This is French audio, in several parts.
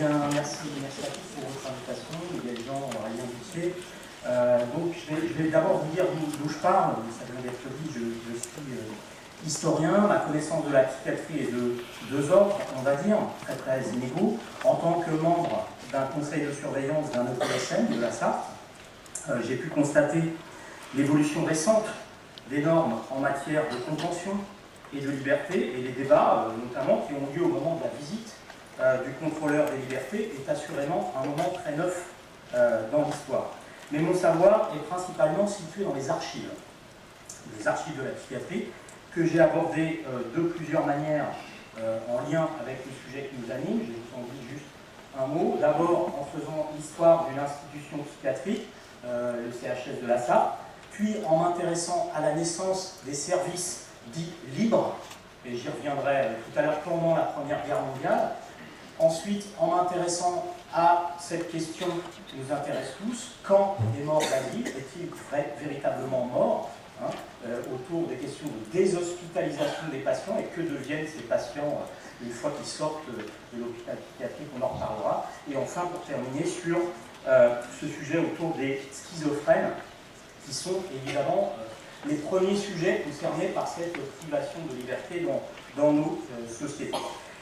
bien, merci à tous pour votre invitation. Il y a des gens rien indiqué. Donc, je vais d'abord vous dire d'où je parle. Ça vient d'être dit, je suis historien. Ma connaissance de la psychiatrie est de deux ordres, on va dire, très inégaux. En tant que membre d'un conseil de surveillance d'un EPSM de la Sarthe, j'ai pu constater l'évolution récente des normes en matière de contention et de liberté, et les débats, notamment, qui ont lieu au moment de la visite du contrôleur des libertés, est assurément un moment très neuf dans l'histoire. Mais mon savoir est principalement situé dans les archives de la psychiatrie, que j'ai abordées de plusieurs manières en lien avec le sujet qui nous anime. Je vous en dis juste un mot. D'abord en faisant l'histoire d'une institution psychiatrique, le CHS de la Sarthe, puis en m'intéressant à la naissance des services dits libres, et j'y reviendrai tout à l'heure pendant la Première Guerre mondiale. Ensuite, en m'intéressant à cette question qui nous intéresse tous, quand les morts d'asile est-il véritablement mort, autour des questions de déshospitalisation des patients et que deviennent ces patients une fois qu'ils sortent de l'hôpital psychiatrique, on en reparlera. Et enfin, pour terminer, sur ce sujet autour des schizophrènes, qui sont évidemment les premiers sujets concernés par cette privation de liberté dans nos sociétés.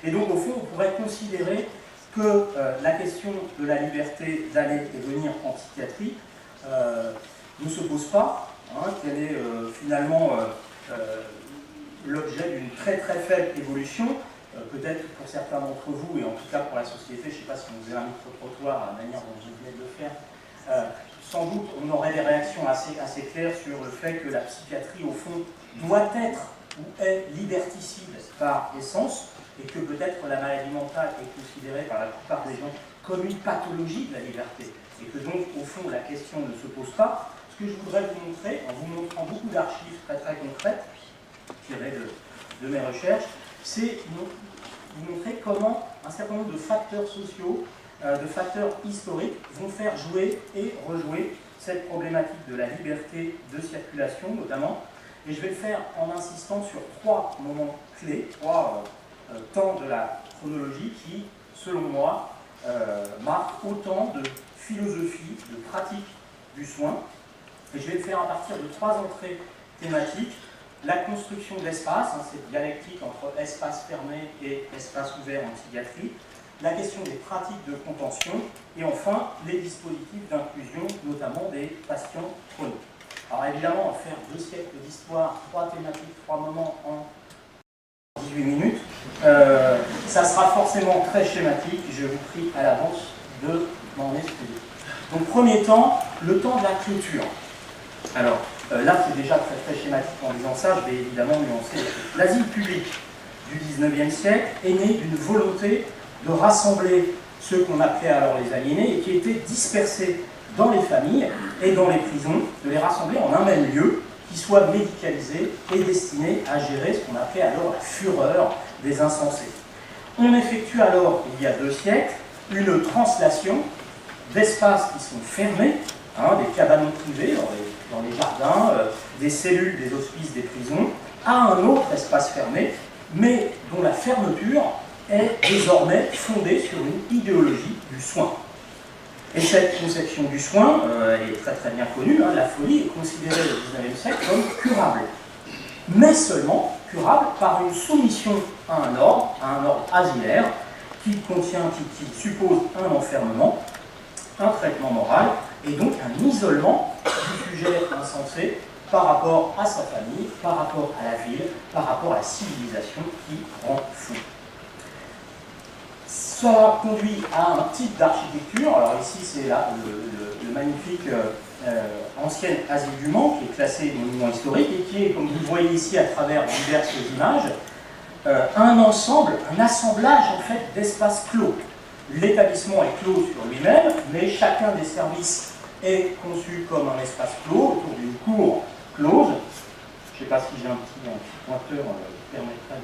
Et donc, au fond, on pourrait considérer que la question de la liberté d'aller et venir en psychiatrie ne se pose pas, qu'elle est finalement l'objet d'une très faible évolution, peut-être pour certains d'entre vous, et en tout cas pour la société, je ne sais pas si on faisait un micro-trottoir à la manière dont vous venez de le faire, sans doute on aurait des réactions assez claires sur le fait que la psychiatrie, au fond, doit être ou est liberticide par essence, et que peut-être la maladie mentale est considérée par la plupart des gens comme une pathologie de la liberté, et que donc, au fond, la question ne se pose pas. Ce que je voudrais vous montrer, en vous montrant beaucoup d'archives très concrètes, tirées de mes recherches, c'est vous montrer comment un certain nombre de facteurs sociaux, de facteurs historiques, vont faire jouer et rejouer cette problématique de la liberté de circulation, notamment. Et je vais le faire en insistant sur trois moments clés, trois temps de la chronologie qui, selon moi, marquent autant de philosophie, de pratique du soin. Et je vais le faire à partir de trois entrées thématiques. La construction d'espace, cette dialectique entre espace fermé et espace ouvert en psychiatrie. La question des pratiques de contention. Et enfin, les dispositifs d'inclusion, notamment des patients chroniques. Alors évidemment, faire 2 siècles d'histoire, 3 thématiques, 3 moments en 18 minutes, ça sera forcément très schématique. Je vous prie à l'avance de m'en excuser. Donc premier temps, le temps de la clôture. Alors là, c'est déjà très schématique en disant ça, je vais évidemment nuancer. L'asile public du 19e siècle est né d'une volonté de rassembler ceux qu'on appelait alors les aliénés et qui étaient dispersés dans les familles et dans les prisons, de les rassembler en un même lieu qui soit médicalisé et destiné à gérer ce qu'on appelait alors la fureur des insensés. On effectue alors, il y a 2 siècles, une translation d'espaces qui sont fermés, des cabanons privés dans les jardins, des cellules des hospices des prisons, à un autre espace fermé, mais dont la fermeture est désormais fondée sur une idéologie du soin. Et cette conception du soin, elle est très bien connue, la folie est considérée au XIXe siècle comme curable, mais seulement curable par une soumission à un ordre asilaire, qui suppose un enfermement, un traitement moral, et donc un isolement du sujet insensé par rapport à sa famille, par rapport à la ville, par rapport à la civilisation qui rend fou. Ça conduit à un type d'architecture. Alors ici, c'est le magnifique ancienne asile du Mans, qui est classé monument historique et qui est, comme vous le voyez ici à travers diverses images, un assemblage en fait d'espaces clos. L'établissement est clos sur lui-même, mais chacun des services est conçu comme un espace clos, autour d'une cour close. Je ne sais pas si j'ai un petit pointeur qui permettrait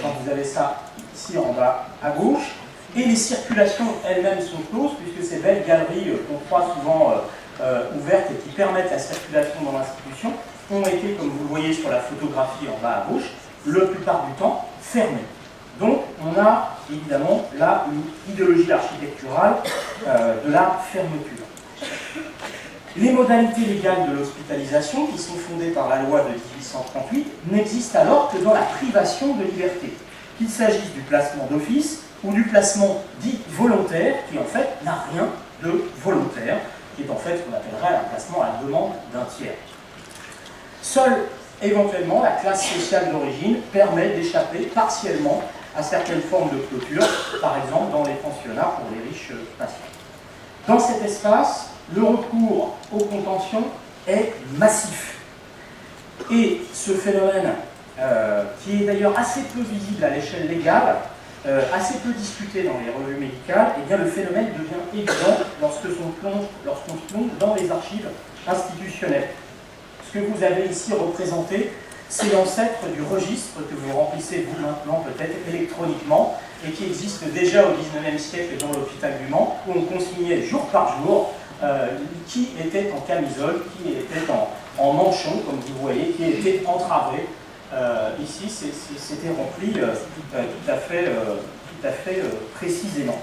quand vous avez ça ici en bas à gauche, et les circulations elles-mêmes sont closes, puisque ces belles galeries qu'on croit souvent ouvertes et qui permettent la circulation dans l'institution ont été, comme vous le voyez sur la photographie en bas à gauche, la plupart du temps fermées. Donc on a évidemment là une idéologie architecturale de la fermeture. Les modalités légales de l'hospitalisation, qui sont fondées par la loi de 1838, n'existent alors que dans la privation de liberté, qu'il s'agisse du placement d'office ou du placement dit volontaire, qui en fait n'a rien de volontaire, qui est en fait ce qu'on appellerait un placement à la demande d'un tiers. Seule, éventuellement, la classe sociale d'origine permet d'échapper partiellement à certaines formes de clôture, par exemple dans les pensionnats pour les riches patients. Dans cet espace, le recours aux contentions est massif. Et ce phénomène, qui est d'ailleurs assez peu visible à l'échelle légale, assez peu discuté dans les revues médicales, eh bien le phénomène devient évident lorsqu'on se plonge dans les archives institutionnelles. Ce que vous avez ici représenté, c'est l'ancêtre du registre que vous remplissez vous maintenant peut-être électroniquement et qui existe déjà au XIXe siècle dans l'hôpital du Mans, où on consignait jour par jour qui était en camisole, qui était en manchon, comme vous voyez, qui était entravé. Ici, c'était rempli tout à fait précisément.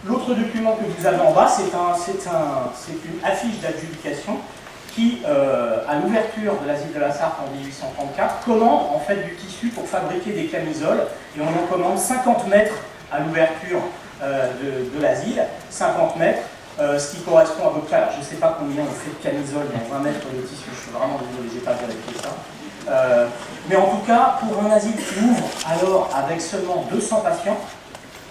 L'autre document que vous avez en bas, c'est une affiche d'adjudication qui, à l'ouverture de l'asile de la Sarthe en 1834, commande en fait du tissu pour fabriquer des camisoles, et on en commande 50 mètres à l'ouverture de l'asile, 50 mètres, ce qui correspond à peu près, alors je ne sais pas combien on fait de camisoles dans 20 mètres de tissu, je suis vraiment désolé, je n'ai pas vérifié ça. Mais en tout cas, pour un asile qui ouvre alors avec seulement 200 patients,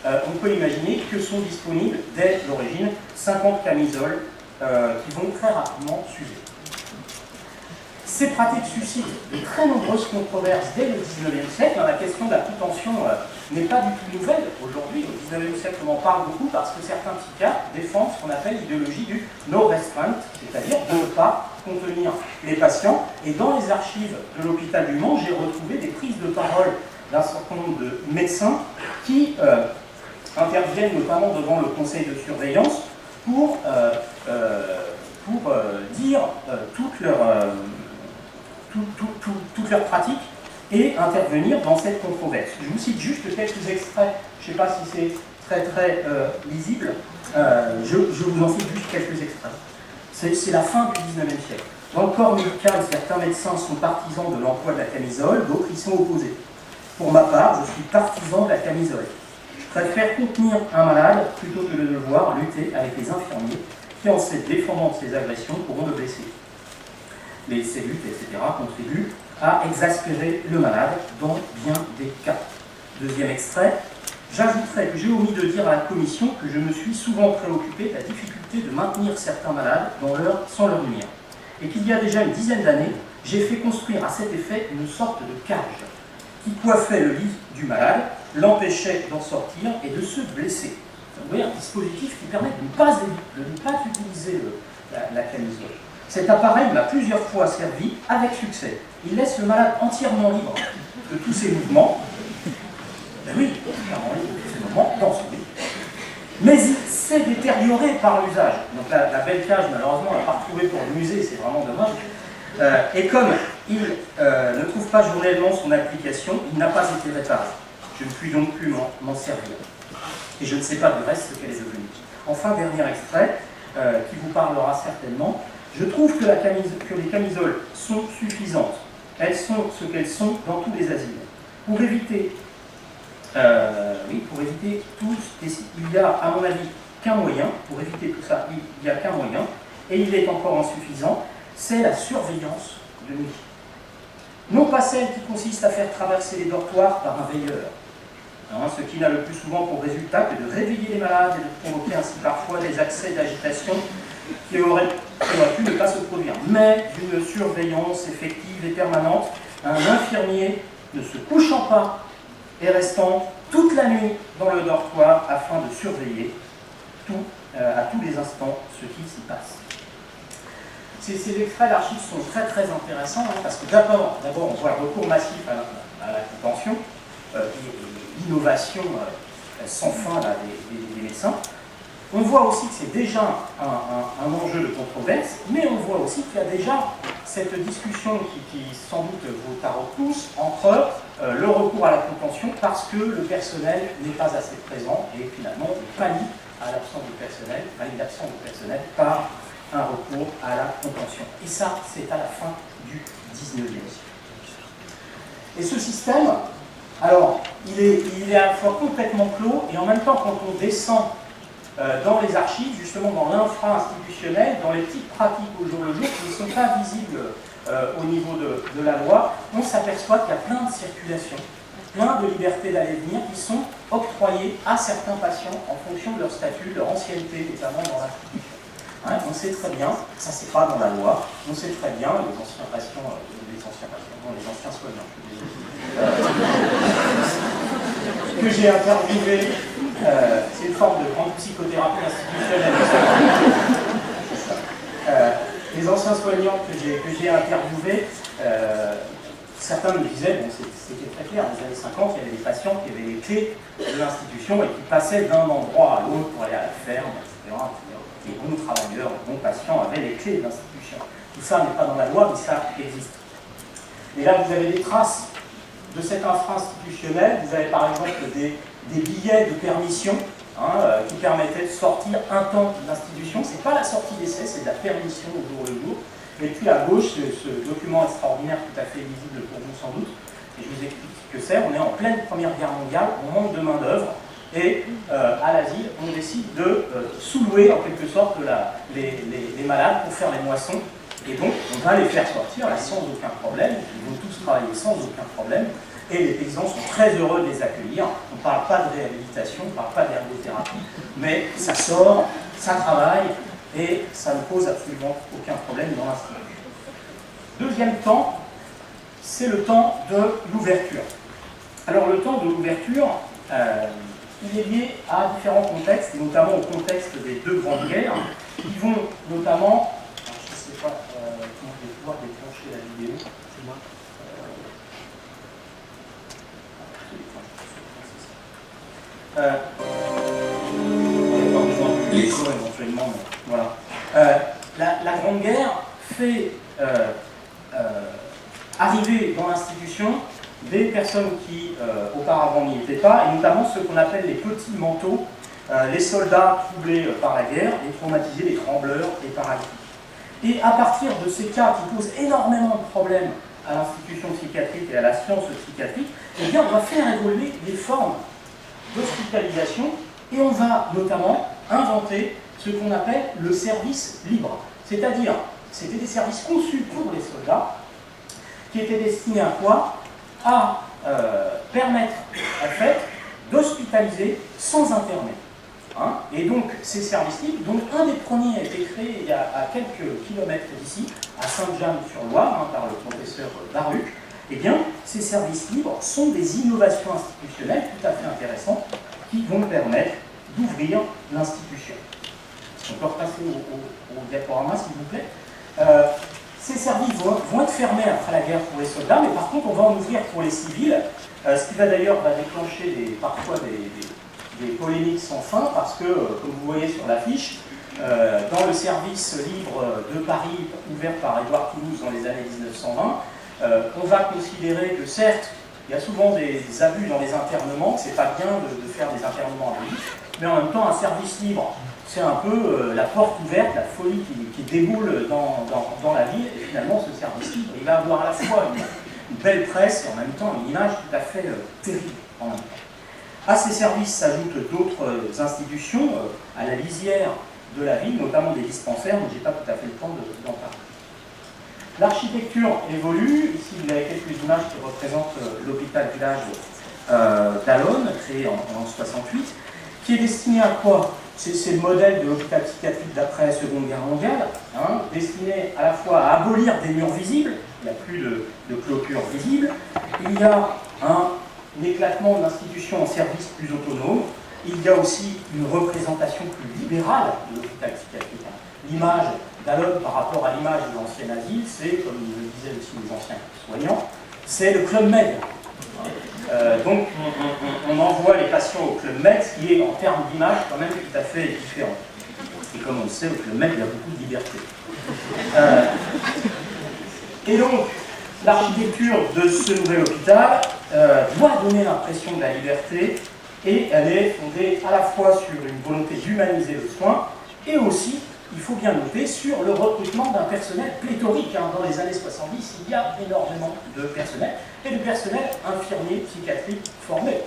on peut imaginer que sont disponibles dès l'origine 50 camisoles qui vont très rapidement s'user. Ces pratiques suscitent de très nombreuses controverses dès le XIXe siècle. La question de la contention n'est pas du tout nouvelle aujourd'hui. Au XIXe siècle, on en parle beaucoup parce que certains psychiatres défendent ce qu'on appelle l'idéologie du no restraint, c'est-à-dire de ne pas contenir les patients. Et dans les archives de l'hôpital du Mans, j'ai retrouvé des prises de parole d'un certain nombre de médecins qui interviennent notamment devant le conseil de surveillance pour dire toutes leurs pratiques et intervenir dans cette controverse. Je vous cite juste quelques extraits, je ne sais pas si c'est très lisible, je vous en cite juste quelques extraits. C'est la fin du XIXe siècle. Dans le corps médical, certains médecins sont partisans de l'emploi de la camisole, d'autres y sont opposés. Pour ma part, je suis partisan de la camisole. Je préfère contenir un malade plutôt que de devoir lutter avec les infirmiers qui, en se défendant de ces agressions, pourront le blesser. Les cellules, etc., contribuent à exaspérer le malade dans bien des cas. Deuxième extrait, j'ajouterai que j'ai omis de dire à la commission que je me suis souvent préoccupé de la difficulté de maintenir certains malades sans leur lumière, et qu'il y a déjà une dizaine d'années, j'ai fait construire à cet effet une sorte de cage qui coiffait le lit du malade, l'empêchait d'en sortir et de se blesser. Vous voyez, un dispositif qui permet de ne pas utiliser la camisole. Cet appareil m'a plusieurs fois servi avec succès. Il laisse le malade entièrement libre de tous ses mouvements. Ben oui, entièrement libre de tous ses mouvements dans son lit. Mais il s'est détérioré par l'usage. Donc la belle cage, malheureusement, on ne l'a pas retrouvée pour le musée, c'est vraiment dommage. Et comme il ne trouve pas journellement son application, il n'a pas été réparé. Je ne puis donc plus m'en servir. Et je ne sais pas du reste ce qu'elle est devenue. Enfin, dernier extrait, qui vous parlera certainement. Je trouve que les camisoles sont suffisantes. Elles sont ce qu'elles sont dans tous les asiles. Pour éviter tout, il y a, à mon avis, qu'un moyen. Pour éviter tout ça, il n'y a qu'un moyen. Et il est encore insuffisant. C'est la surveillance de nuit. Non pas celle qui consiste à faire traverser les dortoirs par un veilleur. Ce qui n'a le plus souvent pour résultat que de réveiller les malades et de provoquer ainsi parfois des accès d'agitation qui auraient pu ne pas se produire, mais d'une surveillance effective et permanente, un infirmier ne se couchant pas et restant toute la nuit dans le dortoir afin de surveiller à tous les instants ce qui s'y passe. Ces extraits d'archives sont très très intéressants parce que d'abord on voit le recours massif à la contention, l'innovation sans fin des médecins. On voit aussi que c'est déjà un enjeu de controverse, mais on voit aussi qu'il y a déjà cette discussion qui sans doute vous taraude tous entre le recours à la contention parce que le personnel n'est pas assez présent et finalement on pallie à l'absence de personnel, pallie l'absence de personnel par un recours à la contention. Et ça, c'est à la fin du 19e siècle. Et ce système, alors, il est à la fois complètement clos et en même temps, quand on descend dans les archives, justement dans l'infra-institutionnel, dans les petites pratiques au jour le jour qui ne sont pas visibles au niveau de la loi, on s'aperçoit qu'il y a plein de circulations, plein de libertés d'aller et venir qui sont octroyées à certains patients en fonction de leur statut, de leur ancienneté, notamment dans l'institution. Hein, on sait très bien, ça c'est pas dans la loi, on sait très bien, les anciens patients, non, les anciens soignants, que j'ai interviewé, c'est une forme de grande psychothérapie institutionnelle. Les anciens soignants que j'ai interviewés, certains me disaient, bon, c'était très clair, dans les années 50, il y avait des patients qui avaient les clés de l'institution et qui passaient d'un endroit à l'autre pour aller à la ferme, etc. Les bons travailleurs, les bons patients avaient les clés de l'institution. Tout ça n'est pas dans la loi, mais ça existe. Et là, vous avez des traces de cet infra-institutionnel. Vous avez par exemple des billets de permission qui permettaient de sortir un temps de l'institution. Ce n'est pas la sortie d'essai, c'est de la permission au jour le jour. Et puis à gauche, ce document extraordinaire, tout à fait visible pour vous sans doute, et je vous explique ce que c'est. On est en pleine Première Guerre mondiale, on manque de main-d'œuvre. Et à l'asile, on décide de sous-louer en quelque sorte les malades pour faire les moissons. Et donc, on va les faire sortir là, sans aucun problème. Ils vont tous travailler sans aucun problème. Et les paysans sont très heureux de les accueillir. On ne parle pas de réhabilitation, on ne parle pas d'ergothérapie, mais ça sort, ça travaille, et ça ne pose absolument aucun problème dans l'institution. Deuxième temps, c'est le temps de l'ouverture. Alors, le temps de l'ouverture, il est lié à différents contextes, et notamment au contexte des deux grandes guerres, qui vont notamment, je ne sais pas comment je vais pouvoir déclencher la vidéo, c'est moi. Éventuellement, voilà. La Grande Guerre fait arriver dans l'institution des personnes qui auparavant n'y étaient pas, et notamment ceux qu'on appelle les petits manteaux, les soldats troublés par la guerre, les traumatisés, les trembleurs, les paralytiques. Et à partir de ces cas qui posent énormément de problèmes à l'institution psychiatrique et à la science psychiatrique, eh bien on va faire évoluer des formes d'hospitalisation et on va notamment inventer ce qu'on appelle le service libre. C'est-à-dire, c'était des services conçus pour les soldats qui étaient destinés à quoi? À permettre en fait d'hospitaliser sans internet. Et donc ces services libres, dont un des premiers a été créé il y a à quelques kilomètres d'ici, à Sainte-Jeanne-sur-Loire, par le professeur Baruch, eh bien ces services libres sont des innovations institutionnelles tout à fait intéressantes qui vont permettre d'ouvrir l'institution. On peut repasser au diaporama s'il vous plaît. Ces services vont être fermés après la guerre pour les soldats, mais par contre on va en ouvrir pour les civils, ce qui va d'ailleurs déclencher parfois des polémiques sans fin, parce que, comme vous voyez sur l'affiche, dans le service libre de Paris, ouvert par Édouard Toulouse dans les années 1920, on va considérer que certes, il y a souvent des abus dans les internements, c'est pas bien de faire des internements abusifs, mais en même temps un service libre, c'est un peu la porte ouverte, la folie qui déboule dans la ville, et finalement ce service libre, il va avoir à la fois une belle presse et en même temps une image tout à fait terrible en même temps. À ces services s'ajoutent d'autres institutions à la lisière de la ville, notamment des dispensaires, mais je n'ai pas tout à fait le temps d'en parler. L'architecture évolue. Ici, vous avez quelques images qui représentent l'hôpital village d'Alonne, créé en 1968, qui est destiné à quoi? C'est le modèle de l'hôpital psychiatrique d'après la Seconde Guerre mondiale, destiné à la fois à abolir des murs visibles, il n'y a plus de clôture visible, il y a un éclatement de l'institution en service plus autonome, il y a aussi une représentation plus libérale de l'hôpital psychiatrique. L'image d'Alonne par rapport à l'image de l'ancien asile, c'est, comme le disaient aussi les anciens soignants, c'est le Club Med. Donc on envoie les patients au Club Med, ce qui est en termes d'image quand même tout à fait différent. Et comme on le sait, au Club Med, il y a beaucoup de liberté. Et donc, l'architecture de ce nouvel hôpital doit donner l'impression de la liberté, et elle est fondée à la fois sur une volonté d'humaniser le soin, et aussi, il faut bien noter, sur le recrutement d'un personnel pléthorique. Dans les années 70, il y a énormément de personnel, et de personnel infirmier psychiatrique formé.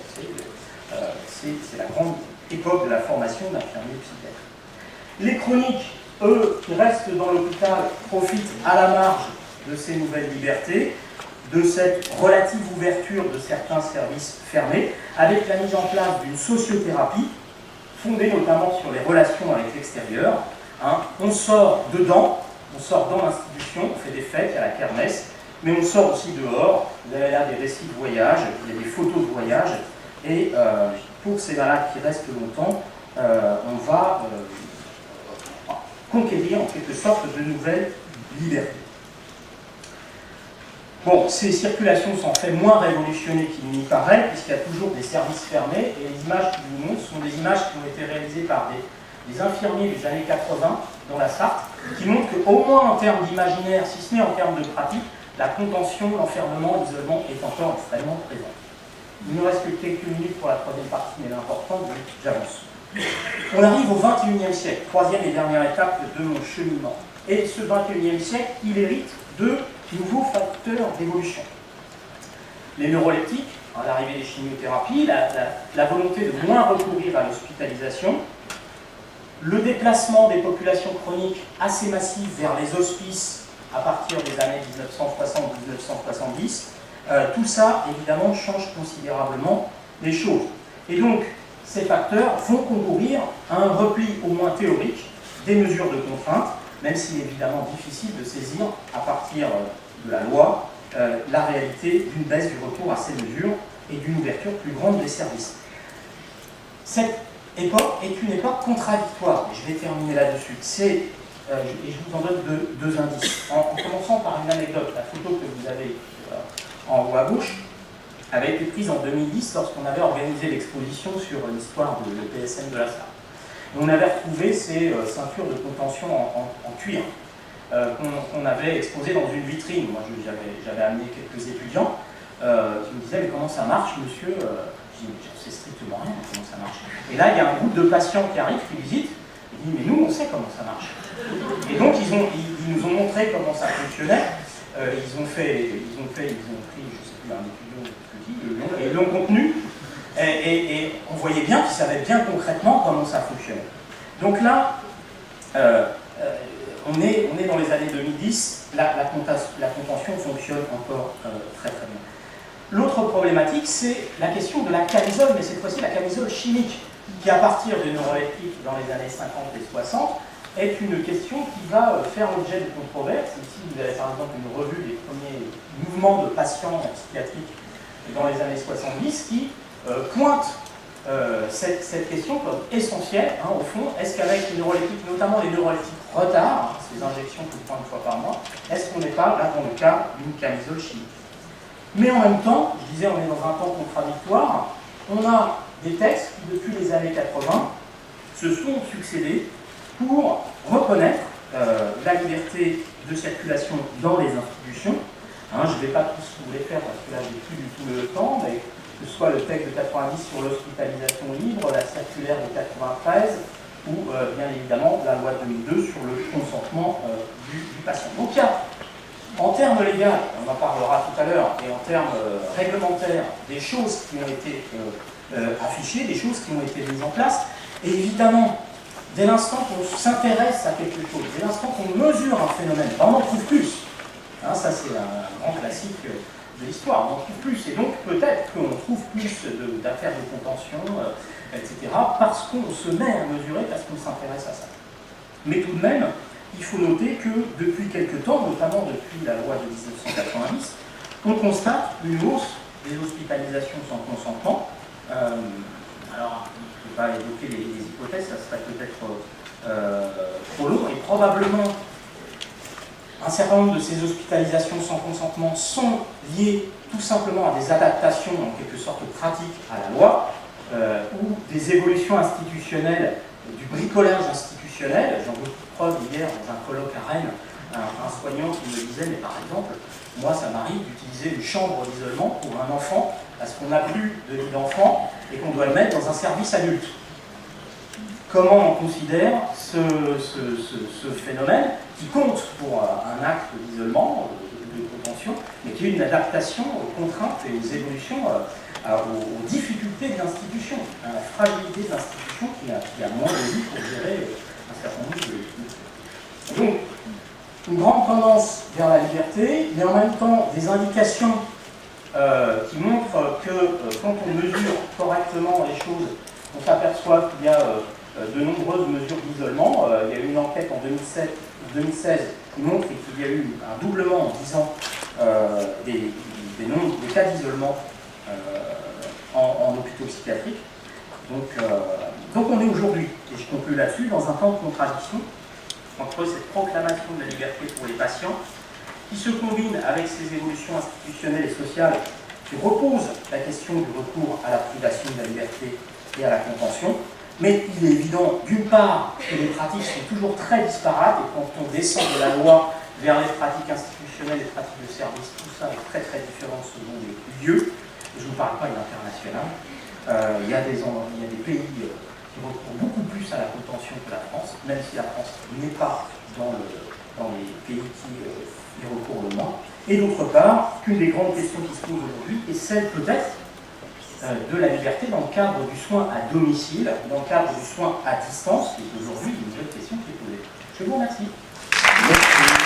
C'est la grande époque de la formation d'infirmiers psychiatriques. Les chroniques, eux, qui restent dans l'hôpital, profitent à la marge de ces nouvelles libertés, de cette relative ouverture de certains services fermés, avec la mise en place d'une sociothérapie, fondée notamment sur les relations avec l'extérieur. On sort dedans, on sort dans l'institution, on fait des fêtes, il y a la kermesse, mais on sort aussi dehors. Vous avez là des récits de voyage, il y a des photos de voyage, et pour ces malades qui restent longtemps, on va conquérir en quelque sorte de nouvelles libertés. Bon, ces circulations sont en fait moins révolutionnées qu'il n'y paraît, puisqu'il y a toujours des services fermés, et les images qui vous montrent sont des images qui ont été réalisées par des infirmiers des années 80 dans la Sarthe, qui montrent qu'au moins en termes d'imaginaire, si ce n'est en termes de pratique, la contention, l'enfermement, l'isolement est encore extrêmement présent. Il nous reste que quelques minutes pour la troisième partie, mais elle est importante, donc j'avance. On arrive au XXIe siècle, troisième et dernière étape de mon cheminement. Et ce XXIe siècle, il hérite de nouveaux facteurs d'évolution. Les neuroleptiques, l'arrivée des chimiothérapies, la volonté de moins recourir à l'hospitalisation, le déplacement des populations chroniques assez massif vers les hospices à partir des années 1960-1970, tout ça, évidemment, change considérablement les choses. Et donc, ces facteurs vont concourir à un repli au moins théorique des mesures de contrainte, même s'il est évidemment difficile de saisir, à partir de la loi, la réalité d'une baisse du recours à ces mesures et d'une ouverture plus grande des services. Cette époque est une époque contradictoire, et je vais terminer là-dessus. Et je vous en donne deux indices. En commençant par une anecdote, la photo que vous avez en haut à gauche avait été prise en 2010 lorsqu'on avait organisé l'exposition sur l'histoire de l'EPSM de la Sarthe. On avait retrouvé ces ceintures de contention en cuir qu'on avait exposées dans une vitrine. Moi, j'avais amené quelques étudiants qui me disaient « Mais comment ça marche, monsieur ?» Je dis « Je sais strictement rien, comment ça marche. » Et là, il y a un groupe de patients qui arrivent, qui visitent, et disent « Mais nous, on sait comment ça marche. » Et donc, ils nous ont montré comment ça fonctionnait. Ils ont pris, je ne sais plus, un étudiant petit, et l'ont contenu. Et on voyait bien qu'ils savaient bien concrètement comment ça fonctionnait. Donc là, on est dans les années 2010, la contention fonctionne encore très très bien. L'autre problématique, c'est la question de la camisole, mais cette fois-ci la camisole chimique, qui à partir des neuroleptiques dans les années 50 et 60, est une question qui va faire l'objet de controverses. Ici, vous avez par exemple une revue des premiers mouvements de patients psychiatriques dans les années 70 qui pointe cette question comme essentielle, au fond. Est-ce qu'avec les neuroleptiques, notamment les neuroleptiques retard, ces injections tout le temps une fois par mois, est-ce qu'on n'est pas là dans le cas d'une camisole chimique? Mais en même temps, je disais, on est dans un temps contradictoire, on a des textes qui, depuis les années 80, se sont succédés pour reconnaître la liberté de circulation dans les institutions. Je ne vais pas tous vous les faire parce que là, j'ai plus du tout le temps, mais que ce soit le texte de 90 sur l'hospitalisation libre, la circulaire de 93, ou bien évidemment la loi de 2002 sur le consentement du patient. Donc il y a, en termes légaux, on en parlera tout à l'heure, et en termes réglementaires, des choses qui ont été affichées, des choses qui ont été mises en place, et évidemment, dès l'instant qu'on s'intéresse à quelque chose, dès l'instant qu'on mesure un phénomène, on en trouve plus. Ça c'est un grand classique de l'histoire, on en trouve plus, et donc peut-être qu'on trouve plus d'affaires de contention, etc., parce qu'on se met à mesurer, parce qu'on s'intéresse à ça. Mais tout de même, il faut noter que depuis quelque temps, notamment depuis la loi de 1990, on constate une hausse des hospitalisations sans consentement. Alors, je ne vais pas évoquer les hypothèses, ça serait peut-être trop long, et probablement Un certain nombre de ces hospitalisations sans consentement sont liées tout simplement à des adaptations, en quelque sorte pratiques, à la loi, ou des évolutions institutionnelles, du bricolage institutionnel. J'en veux preuve hier dans un colloque à Rennes, un soignant qui me disait, mais par exemple, moi ça m'arrive d'utiliser une chambre d'isolement pour un enfant, parce qu'on n'a plus de lit d'enfant et qu'on doit le mettre dans un service adulte. Comment on considère ce phénomène qui compte pour un acte d'isolement, de contention, mais qui est une adaptation aux contraintes et aux évolutions, aux difficultés de l'institution, à la fragilité de l'institution qui a moins de vie pour gérer un certain nombre de... Donc, une grande tendance vers la liberté, mais en même temps des indications qui montrent que quand on mesure correctement les choses, on s'aperçoit qu'il y a de nombreuses mesures d'isolement. Il y a eu une enquête en 2016 qui montre qu'il y a eu un doublement en 10 ans des cas d'isolement en hôpitaux psychiatriques. Donc on est aujourd'hui, et je conclue là-dessus, dans un temps de contradiction entre cette proclamation de la liberté pour les patients, qui se combine avec ces évolutions institutionnelles et sociales qui reposent la question du recours à la privation de la liberté et à la contention. Mais il est évident, d'une part, que les pratiques sont toujours très disparates, et quand on descend de la loi vers les pratiques institutionnelles, les pratiques de service, tout ça est très très différent selon les lieux. Je ne vous parle pas de l'international. Il y a des pays qui recourent beaucoup plus à la contention que la France, même si la France n'est pas dans les pays qui y recourent le moins. Et d'autre part, qu'une des grandes questions qui se posent aujourd'hui est celle peut-être de la liberté dans le cadre du soin à domicile, dans le cadre du soin à distance, qui est aujourd'hui une nouvelle question qui est posée. Je vous remercie. Merci.